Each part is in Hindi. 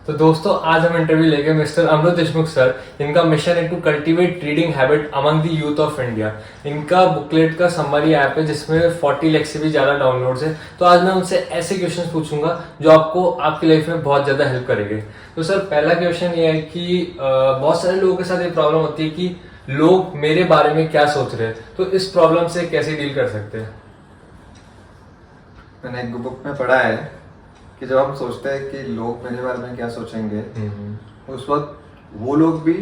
तो दोस्तों आज हम इंटरव्यू लेंगे मिस्टर अमृत देशमुख सर। इनका मिशन है to cultivate reading habit among the youth of India. इनका बुकलेट का समरी ऐप है जिसमें 40 लाख से भी ज्यादा डाउनलोड्स है। तो आज मैं उनसे ऐसे क्वेश्चंस पूछूंगा जो आपको आपकी लाइफ में बहुत ज्यादा हेल्प करेंगे। तो सर पहला क्वेश्चन ये है कि बहुत सारे लोगों के साथ ये प्रॉब्लम होती है कि लोग मेरे बारे में क्या सोच रहे हैं, तो इस प्रॉब्लम से कैसे डील कर सकते हैं? मैंने एक बुक में पढ़ा है कि जब हम सोचते हैं कि लोग मेरे बारे में क्या सोचेंगे, उस वक्त वो लोग भी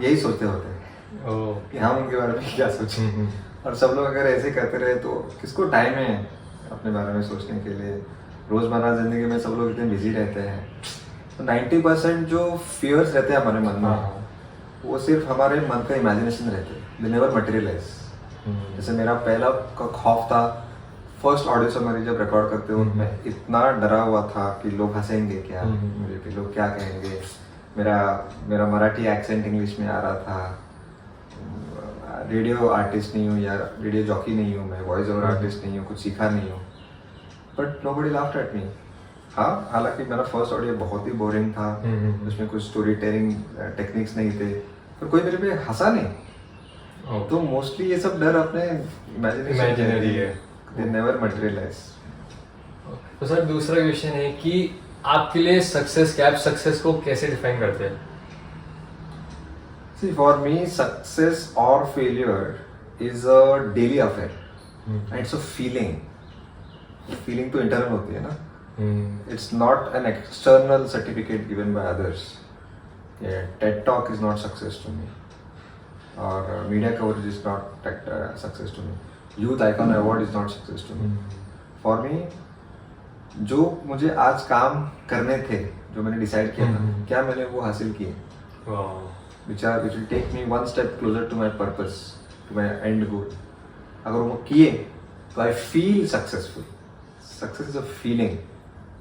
यही सोचते होते हैं कि हम उनके बारे में क्या सोचें। और सब लोग अगर ऐसे करते रहे तो किसको टाइम है अपने बारे में सोचने के लिए। रोजमर्रा जिंदगी में सब लोग इतने बिजी रहते हैं, तो 90% जो फियर्स रहते हैं हमारे मन में वो सिर्फ हमारे मन का इमेजिनेशन रहते हैं, दे नेवर मटेरियलाइज। जैसे मेरा पहला खौफ था, फर्स्ट ऑडियो समरी जब रिकॉर्ड करते हो मैं इतना डरा हुआ था कि लोग हंसेंगे क्या मुझे, कि लोग क्या कहेंगे। मेरा मराठी एक्सेंट इंग्लिश में आ रहा था। रेडियो आर्टिस्ट नहीं हूँ या रेडियो जॉकी नहीं हूँ, मैं वॉइस ओवर आर्टिस्ट नहीं हूँ, कुछ सीखा नहीं हूँ। But nobody laughed at me. हाँ, हालांकि मेरा फर्स्ट ऑडियो बहुत ही बोरिंग था, उसमें कुछ स्टोरी टेलिंग टेक्निक्स नहीं थे, पर कोई मेरे पे हंसा नहीं। तो मोस्टली ये सब डर अपने इमेजिनरी है, they never materialize। तो सर दूसरा क्वेश्चन है कि आपके लिए सक्सेस क्या है, आप सक्सेस को कैसे डिफाइन करते हैं? See, for me, success or failure is a daily affair, and it's a feeling। Feeling तो internal होती है ना। It's not an external certificate given by others। Yeah, TED Talk is not success to me, or media coverage is not success to me। Youth icon award is not success to me. For me जो मुझे आज काम करने थे, जो मैंने डिसाइड किया था, क्या मैंने वो हासिल किए, which will take me one step closer to my purpose, to my end goal. अगर वो किए तो I feel successful. Success is a feeling.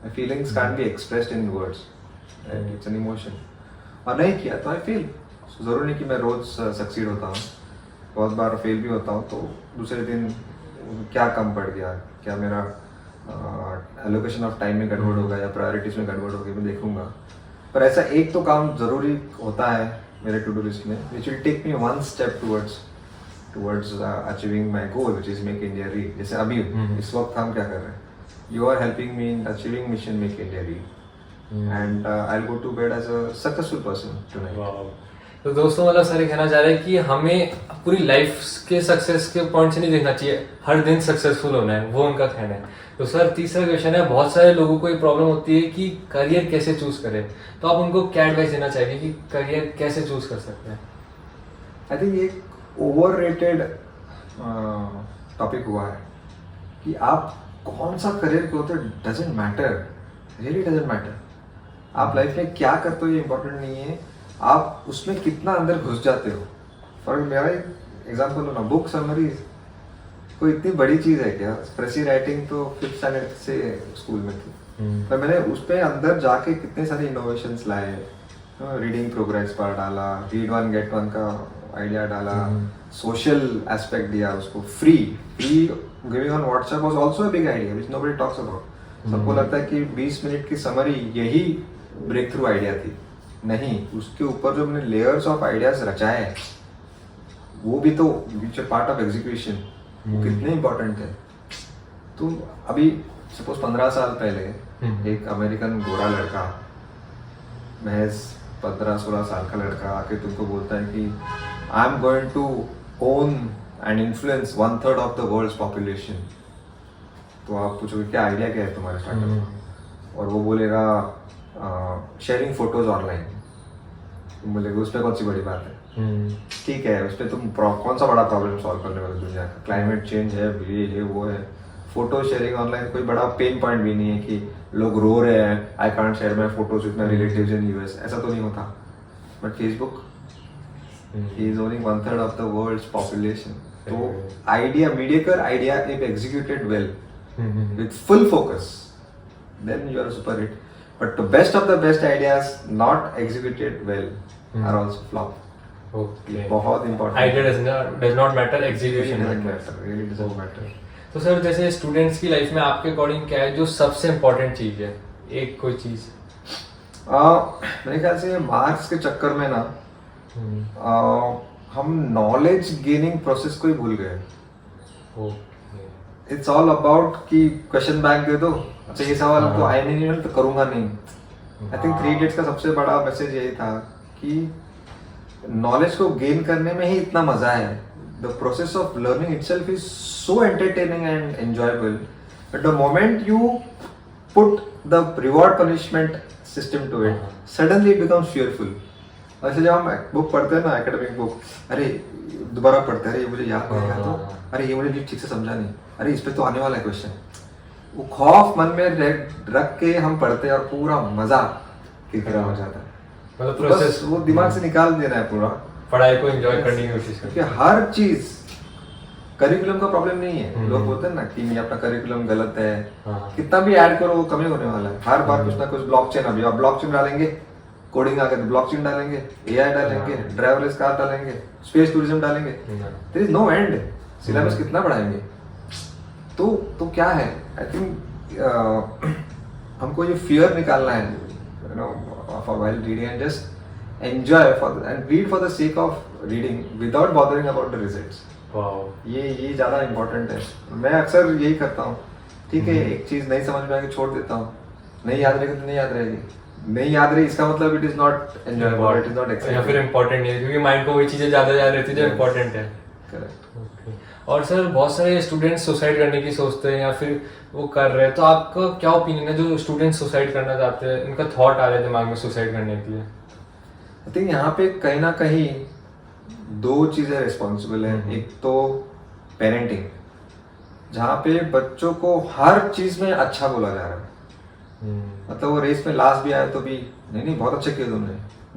My feelings can be expressed in words, it's an emotion. और नहीं किया तो आई फील। जरूरी नहीं कि मैं रोज सक्सीड होता हूँ, बहुत बार फेल भी होता हूँ। तो दूसरे दिन क्या कम पड़ गया, क्या मेरा एलोकेशन ऑफ टाइम में गड़बड़ होगा या प्रायोरिटीज में गड़बड़ होगी, मैं देखूंगा। पर ऐसा एक तो काम जरूरी होता है मेरे टू डू लिस्ट में, which will take me one step towards achieving my goal, which is make India read. जैसे अभी इस वक्त हम क्या कर रहे हैं, you are helping me in achieving mission make India read, and I will go to bed as a successful person tonight. तो दोस्तों मतलब सर कहना चाह रहे हैं कि हमें पूरी लाइफ के सक्सेस के पॉइंट से नहीं देखना चाहिए, हर दिन सक्सेसफुल होना है, वो उनका कहना है। तो सर तीसरा क्वेश्चन है, बहुत सारे लोगों को ये प्रॉब्लम होती है कि करियर कैसे चूज करें, तो आप उनको क्या एडवाइस देना चाहिए कि करियर कैसे चूज कर सकते हैं? आई थिंक ये ओवररेटेड टॉपिक हुआ है कि आप कौन सा करियर करते हो doesn't matter, really doesn't matter. आप लाइफ में क्या करते हो ये इंपॉर्टेंट नहीं है, आप उसमें कितना अंदर घुस जाते हो। फॉर मेरा एक एग्जाम्पल लो ना, बुक समरीज कोई इतनी बड़ी चीज है क्या? प्रेसी राइटिंग तो 5th स्टैंडर्ड से स्कूल में थी, पर मैंने उस पर अंदर जाके कितने सारे इनोवेशंस लाए। रीडिंग प्रोग्रेस पर डाला, रीड वन गेट वन का आइडिया डाला, सोशल एस्पेक्ट दिया उसको, free giving on WhatsApp was also a big idea which nobody talks about. सबको लगता है कि 20 मिनट की समरी यही ब्रेक थ्रू आइडिया थी, नहीं, उसके ऊपर जो मैंने लेयर्स ऑफ आइडियाज रचाए वो भी तो विच अ पार्ट ऑफ एग्जीक्यूशन, वो कितने इंपॉर्टेंट थे। तो अभी सपोज 15 साल पहले एक अमेरिकन गोरा लड़का, महज 15-16 साल का लड़का आके तुमको बोलता है कि I am going to own and influence 1/3 of the world's population. तो आप पूछोगे क्या आइडिया क्या है तुम्हारे स्टार्टअप का, और वो बोलेगा शेयरिंग फोटोज ऑनलाइन। तुम बोलेगे उस पर कौन सी बड़ी बात है? ठीक है, उस पर तुम कौन सा बड़ा प्रॉब्लम सॉल्व करने वाले दुनिया का? क्लाइमेट चेंज है, ये है वो है। फोटो शेयरिंग ऑनलाइन कोई बड़ा पेन पॉइंट भी नहीं है कि लोग रो रहे हैं I can't share my photos with my relatives in US, ऐसा तो नहीं होता। बट फेसबुक ही is owning 1/3 of the world's population. तो idea, mediocre idea if executed well with full focus, then you are super hit. But the best of the best ideas not executed well are also flop। Okay। बहुत important। Idea does not matter, execution matters। Really doesn't matter। तो सर जैसे स्टूडेंट्स की लाइफ में आपके अकॉर्डिंग क्या है जो सबसे इम्पोर्टेंट चीज है, एक कोई चीज? मेरे ख्याल से मार्क्स के चक्कर में ना हम्म, हम नॉलेज गेनिंग प्रोसेस को ही भूल गए. ओके. इट्स ऑल अबाउट कि क्वेश्चन बैंक दे दो, अच्छा ये सवाल हाँ. तो आए नहीं है तो करूंगा नहीं. आई थिंक 3 Idiots का सबसे बड़ा मैसेज यही था कि नॉलेज को गेन करने में ही इतना मजा है. The process of learning itself is so entertaining and enjoyable, but the moment you put the reward punishment system to it, suddenly it becomes fearful. ऐसे जब हम बुक पढ़ते हैं ना, एकेडमिक बुक, अरे दोबारा पढ़ते हैं, अरे ये मुझे याद नहीं आया, तो अरे ये मुझे ठीक से समझा नहीं, अरे इस पे तो आने वाला है क्वेश्चन. वो खौफ मन में रख के हम पढ़ते हैं और पूरा मजा किरकिरा हो जाता है. मतलब तो बस प्रोसेस वो दिमाग से निकाल देना है पूरा. पढ़ाई को एंजॉय करने की कोशिश क्योंकि करते हर चीज करिकुलम का प्रॉब्लम नहीं है. हम्म. लोग बोलते हैं ना कि ये अपना करिकुलम गलत है, हाँ. कितना भी ऐड करो वो कमी होने वाला है. हर बार कुछ ना कुछ ब्लॉकचेन, अभी आप ब्लॉकचेन डालेंगे, कोडिंग आ गया तो ब्लॉकचेन डालेंगे, एआई डालेंगे, हाँ. ड्राइवरलेस कार डालेंगे, स्पेस टूरिज्म डालेंगे. There is no end. Syllabus कितना बढ़ाएंगे. तो क्या है, आई थिंक हमको ये फियर निकालना है, you know, for while reading, and just enjoy for and read for the sake of reading without bothering about the results. Wow. ये ज्यादा इम्पोर्टेंट है. मैं अक्सर यही करता हूँ. ठीक है, एक चीज नहीं समझ में आएगी छोड़ देता हूँ, नहीं याद रहेगी तो नहीं याद रहेगी. नहीं याद रही इसका मतलब it is not enjoyable, it is not या फिर एक्साइटिंग. इम्पोर्टेंट नहीं है, क्योंकि माइंड को वही चीजें ज्यादा याद रहती है जो Yes. इम्पोर्टेंट है. करेक्ट. Okay. और सर बहुत सारे स्टूडेंट्स सुसाइड करने की सोचते हैं या फिर वो कर रहे हैं, तो आपका क्या ओपिनियन है जो स्टूडेंट्स सुसाइड करना चाहते हैं, उनका थॉट आ रहा है दिमाग में सुसाइड करने के लिए? आई थिंक यहाँ पे कहीं ना कहीं दो चीजें रिस्पॉन्सिबल है. एक तो पेरेंटिंग, जहाँ पे बच्चों को हर चीज में अच्छा बोला जा रहा है. मतलब वो रेस में लास्ट भी आया तो भी नहीं बहुत अच्छे किए तुमने.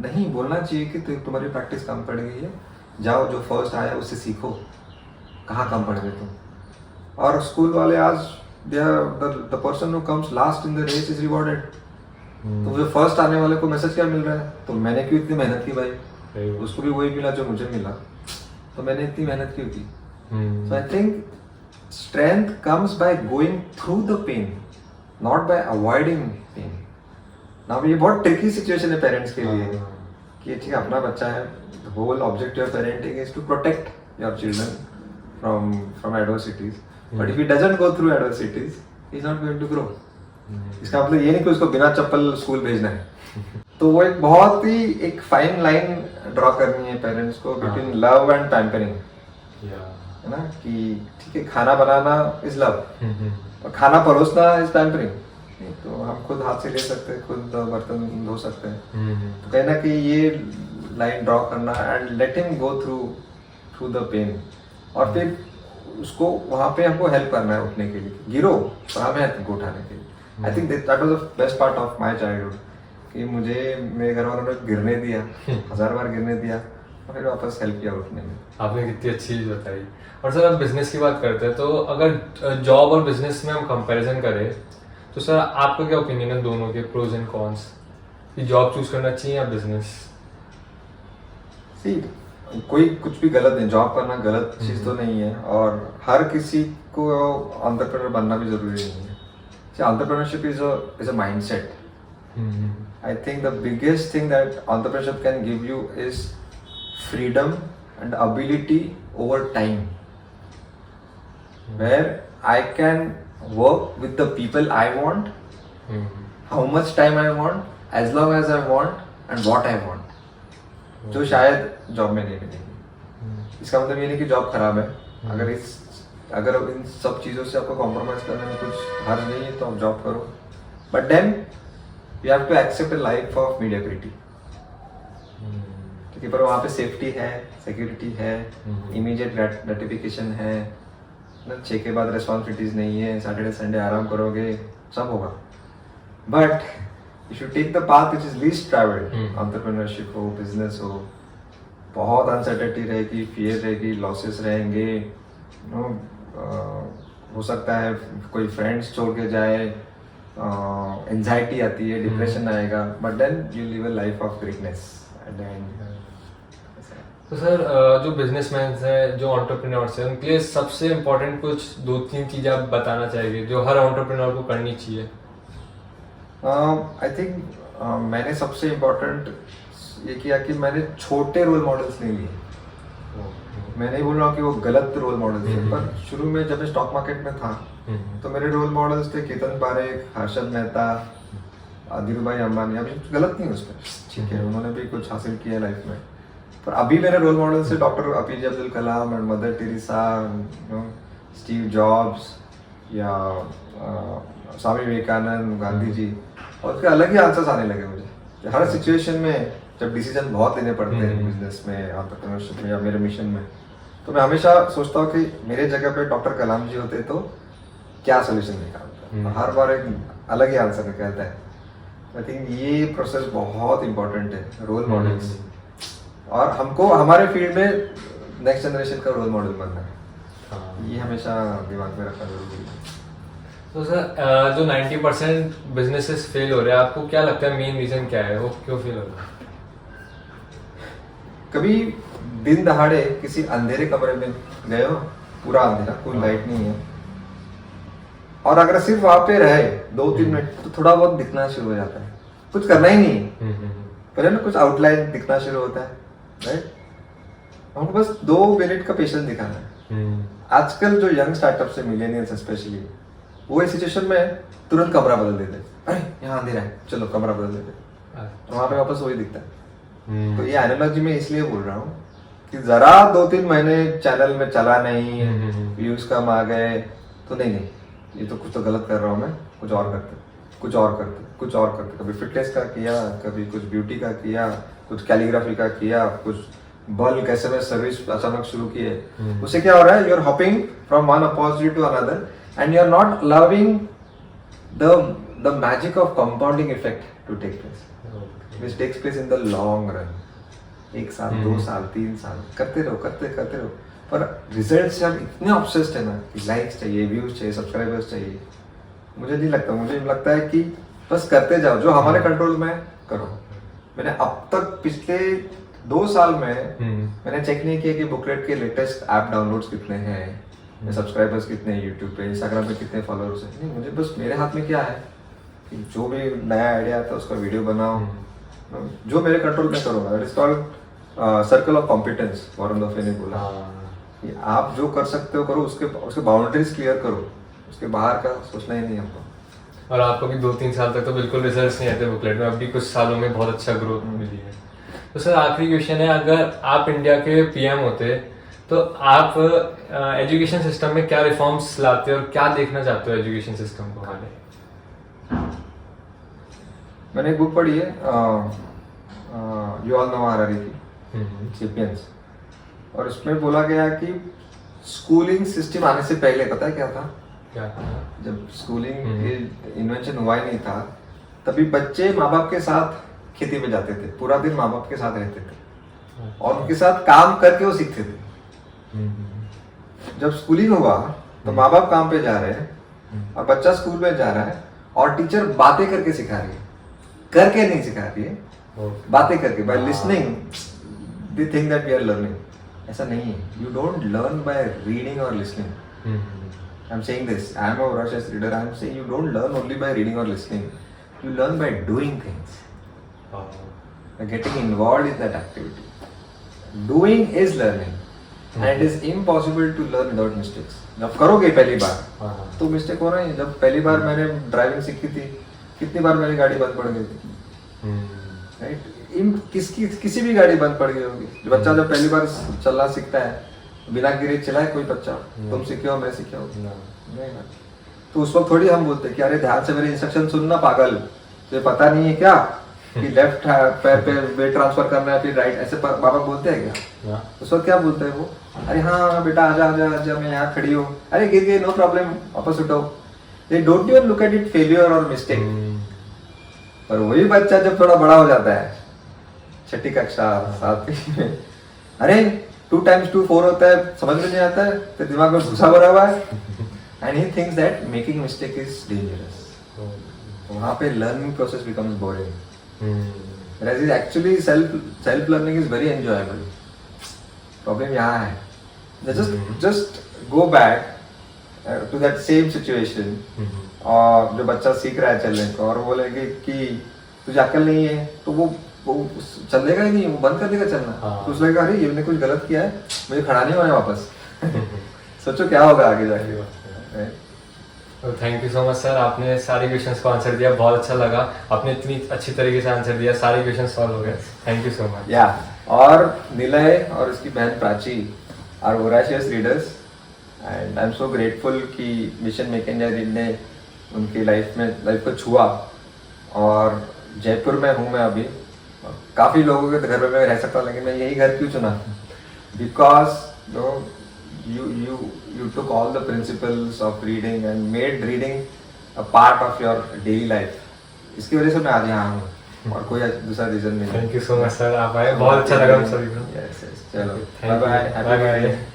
नहीं, बोलना चाहिए कि तुम्हारी प्रैक्टिस कम पड़ गई है, जाओ जो फर्स्ट आया उससे सीखो, कहाँ कम पड़ गए तुम. और स्कूल वाले आज they are the person who comes last in the race is rewarded. तो मुझे फर्स्ट आने वाले को मैसेज क्या मिल रहा है, तो मैंने क्यों इतनी मेहनत की भाई, उसको भी वही मिला जो मुझे मिला, तो मैंने इतनी मेहनत क्यों की. So I think strength comes by going through the pain, not by avoiding pain. Now ये बहुत ट्रिकी सिचुएशन है पेरेंट्स के लिए कि ठीक है अपना बच्चा है, the whole objective of parenting is to protect your children from adversities, but if he doesn't go through adversities, he is not going to grow. इसका मतलब ये नहीं कि उसको बिना चप्पल स्कूल भेजना है. तो वो एक बहुत ही एक फाइन लाइन ड्रॉ करनी है पेरेंट्स को बिटवीन लव एंड पैम्परिंग, है ना, कि ठीक है खाना बनाना इज लव और खाना परोसना इज पैम्परिंग. तो हम खुद हाथ से ले सकते हैं, खुद बर्तन धो सकते हैं. तो कहीं ना कहीं ये लाइन ड्रॉ करना and let him go through the pain, और फिर उसको वहाँ पे हमको हेल्प करना है उठने के लिए. गिरो पर हमें है तुमको उठाने के लिए. I think that was the best part of my childhood कि मुझे मेरे घर वालों ने गिरने दिया, 1000 बार गिरने दिया और फिर वापस हेल्प किया उठने में. आपने कितनी अच्छी चीज बताई. और सर आप बिजनेस की बात करते हैं, तो अगर जॉब और बिजनेस में हम कंपैरिजन करें तो सर आपका क्या ओपिनियन है दोनों के प्रोज एंड कॉन्स, कि जॉब चूज करना चाहिए या बिजनेस? सी, कोई कुछ भी गलत नहीं, जॉब करना गलत चीज तो नहीं है, और हर किसी को एंटरप्रेन्योर बनना भी जरूरी नहीं है. Entrepreneurship is a mindset. I think the biggest thing that entrepreneurship can give you is freedom and ability over time, where I can work with the people I want, how much time I want, as long as I want and what I want, जो शायद जॉब में नहीं मिलेगी. इसका मतलब ये नहीं कि जॉब खराब है. अगर इन सब चीज़ों से आपको कॉम्प्रोमाइज करने में कुछ हर्ज नहीं है तो आप जॉब करो, but then you have to accept a life of mediocrity. ठीक है, पर वहाँ पे सेफ्टी है, सिक्योरिटी है, इमीडिएट ग्रेटिफिकेशन है ना, 6 के बाद रिस्पॉन्सिबिलिटीज नहीं है, सैटरडे संडे आराम करोगे, सब होगा. But you should take the path which is least traveled. Entrepreneurship हो, business हो, बहुत अनसर्टेनिटी रहेगी, फियर रहेगी, लॉसेस रहेंगे, हो सकता है कोई फ्रेंड्स छोड़ के जाए, एंजाइटी आती है, डिप्रेशन आएगा, but then you live a life of greatness at the end. तो सर जो बिजनेसमैन हैं, जो एंटरप्रेन्योर्स हैं, उनके लिए सबसे इम्पोर्टेंट कुछ 2-3 चीज़ें आप बताना चाहिए जो हर एंटरप्रेन्योर को करनी चाहिए? आई थिंक मैंने सबसे इम्पोर्टेंट ये किया कि मैंने छोटे रोल मॉडल्स नहीं लिए। मैं नहीं बोल रहा हूँ कि वो गलत रोल मॉडल्स थे, पर शुरू में जब मैं स्टॉक मार्केट में था तो मेरे रोल मॉडल्स थे केतन पारेख, हर्षद मेहता, धीरूभाई अंबानी। अभी कुछ गलत नहीं उसमें, ठीक है, उन्होंने भी कुछ हासिल किया लाइफ में। पर अभी मेरे रोल मॉडल्स है doctor APJ Abdul Kalam and mother Teresa, Steve jobs या स्वामी विवेकानंद, गांधी जी। और उसके अलग ही आंसर्स आने लगे मुझे हर सिचुएशन में। जब डिसीजन बहुत लेने पड़ते हैं बिजनेस में, एंटरप्रेन्योरशिप में या मेरे मिशन में, तो मैं हमेशा सोचता हूँ कि मेरे जगह पे डॉक्टर कलाम जी होते तो क्या सोल्यूशन निकालता। हर बार एक अलग ही आंसर निकलता है। आई थिंक ये प्रोसेस बहुत इंपॉर्टेंट है, रोल मॉडल्स। और हमको हमारे फील्ड में नेक्स्ट जनरेशन का रोल मॉडल बनना है, ये हमेशा दिमाग में रखना जरूरी है। तो सर जो 90% बिजनेसेस फेल हो रहे हैं, आपको क्या लगता है मेन रीजन क्या है, वो क्यों फेल हो रहा है? कभी दिन दहाड़े किसी अंधेरे कमरे में गए हो, पूरा अंधेरा, कोई लाइट नहीं है, और अगर सिर्फ वहां पे रहे 2-3 मिनट तो थोड़ा बहुत दिखना शुरू हो जाता है। कुछ करना ही नहीं, पर है ना, कुछ आउटलाइन दिखना शुरू होता है, राइट? हमको बस 2 मिनट का पेशेंस दिखाना है। आजकल जो यंग स्टार्टअप है, मिलेनियल्स स्पेशली, वो इस सिचुएशन में तुरंत कमरा बदल देते हैं। अरे यहाँ अंधेरा है, चलो कमरा बदल देते हैं, वहां पे वापस वही दिखता है। तो ये एनालॉजी में इसलिए बोल रहा हूँ कि जरा 2-3 महीने चैनल में चला नहीं, व्यूज कम आ गए तो नहीं, ये तो कुछ तो गलत कर रहा हूँ मैं, कुछ और करते। कभी फिटनेस का किया, कभी कुछ ब्यूटी का किया, कुछ कैलीग्राफी का किया, कुछ बल्क SMS सर्विस अचानक शुरू किए। उससे क्या हो रहा है, you are hopping from one opportunity to another and you are not allowing the magic of compounding effect to take place, which takes place in the long run। 1 साल, 2 साल, 3 साल करते रहो। पर रिजल्ट से हम इतने ऑब्सेस्ड है ना कि लाइक्स चाहिए, व्यूज चाहिए, सब्सक्राइबर्स चाहिए। मुझे नहीं लगता, मुझे लगता है कि बस करते जाओ, जो हमारे कंट्रोल में करो। मैंने अब तक पिछले 2 साल में मैंने चेक नहीं किया कि बुकलेट के लेटेस्ट ऐप डाउनलोड्स कितने हैं, सब्सक्राइबर्स कितने हैं, यूट्यूब पे, इंस्टाग्राम पे कितने फॉलोअर्स हैं। नहीं, मुझे बस मेरे हाथ में क्या है कि जो भी नया आइडिया आता है उसका वीडियो बनाओ, जो मेरे कंट्रोल में करूँगा। That is called circle of competence, Warren Buffett ने बोला कि आप जो कर सकते हो करो, उसके बाउंड्रीज क्लियर करो, उसके बाहर का सोचना ही नहीं हमको। और आपको भी 2-3 साल तक तो बिल्कुल रिजल्ट्स नहीं आते बुकलेट में, अभी कुछ सालों में बहुत अच्छा ग्रोथ मिली है। तो सर आखिरी क्वेश्चन है, अगर आप इंडिया के PM होते तो आप एजुकेशन सिस्टम में क्या रिफॉर्म्स लाते और क्या देखना चाहते हो एजुकेशन सिस्टम को आगे? मैंने एक बुक पढ़ी है, युval नोआ हरारी की, सेपियंस, और उसमें बोला गया कि स्कूलिंग सिस्टम आने से पहले पता है क्या था? जब स्कूलिंग इन्वेंशन हुआ ही नहीं था, तभी बच्चे माँ बाप के साथ खेती में जाते थे, पूरा दिन माँ बाप के साथ रहते थे और उनके साथ काम करके वो सीखते थे। जब स्कूलिंग हुआ तो माँ बाप काम पे जा रहे हैं और बच्चा स्कूल में जा रहा है और टीचर बातें करके सिखा रही है, करके नहीं सिखा रही है, बातें करके। By listening they think that we are learning. ऐसा नहीं है, you don't learn by reading और listening. I am saying this, I am a voracious reader, I am saying you don't learn only by reading or listening, you learn by doing things, by getting involved in that activity. Doing is learning and it is impossible to learn without mistakes. जब करोगे पहली बार तो मिस्टेक हो रही है। जब पहली बार मैंने ड्राइविंग सीखी थी, कितनी बार मेरी गाड़ी बंद पड़ गई थी, राइट? किसी भी गाड़ी बंद पड़ गई होगी। बच्चा जब पहली बार चलना सीखता है, बिना गिरे चलाए कोई बच्चा, तुम सीखे हो मैं सीखे हो नहीं ना, तो उस वक्त थोड़ी हम बोलते कि अरे ध्यान से मेरे इंस्ट्रक्शन सुनना पागल, तो पता नहीं है क्या कि लेफ्ट पैर पे वेट ट्रांसफर करना है फिर राइट, ऐसे बाबा बोलते हैं क्या? उस वक्त क्या बोलते हैं वो? अरे हाँ बेटा आजा आजा आजा, मैं यहाँ खड़ी हूँ, अरे गिर गई, नो प्रॉब्लम, वापस उठो। They don't even look at it failure और मिस्टेक। पर वही बच्चा जब थोड़ा बड़ा हो जाता है, 6ठी कक्षा 7वीं में, अरे 2 times 2 4 होता है, समझ में नहीं आता है, तो दिमाग में घुसा भरा हुआ है and he thinks that making mistake is dangerous. वहाँ पे learning process becomes boring, whereas is actually self learning is very enjoyable. Problem यहाँ है, just go back to that same situation और जो बच्चा सीख रहा है चलने को और बोलेंगे कि तुझे अक्ल नहीं है तो वो चलेगा ही नहीं, वो बंद कर देगा चलना। हाँ। तो उसने कहा अरे ये मैंने कुछ गलत किया है, मुझे खड़ा नहीं होना है वापस। सोचो क्या होगा आगे जाके। Right? Thank you so much sir, आपने सारे क्वेश्चंस को आंसर दिया, बहुत अच्छा लगा, आपने इतनी अच्छी तरीके से आंसर दिया, सारे क्वेश्चन सॉल्व हो गए, थैंक यू सो मच। या और निलय और उसकी बहन Prachi are voracious readers and I am so grateful कि मिशन मेक इंडिया रीड ने उनकी लाइफ को छुआ। और जयपुर में हूँ मैं अभी, काफ़ी लोगों के घर में मैं रह सकता हूँ, लेकिन मैं यही घर क्यों चुना? Because you took all the principles of reading and made reading a part of your daily life. इसकी वजह से मैं आज यहाँ हूँ और कोई दूसरा रीजन नहीं। Thank you so much sir, आप आए, बहुत अच्छा लगा हम सभी को। यस चलो Thank you. Bye bye, Bye bye.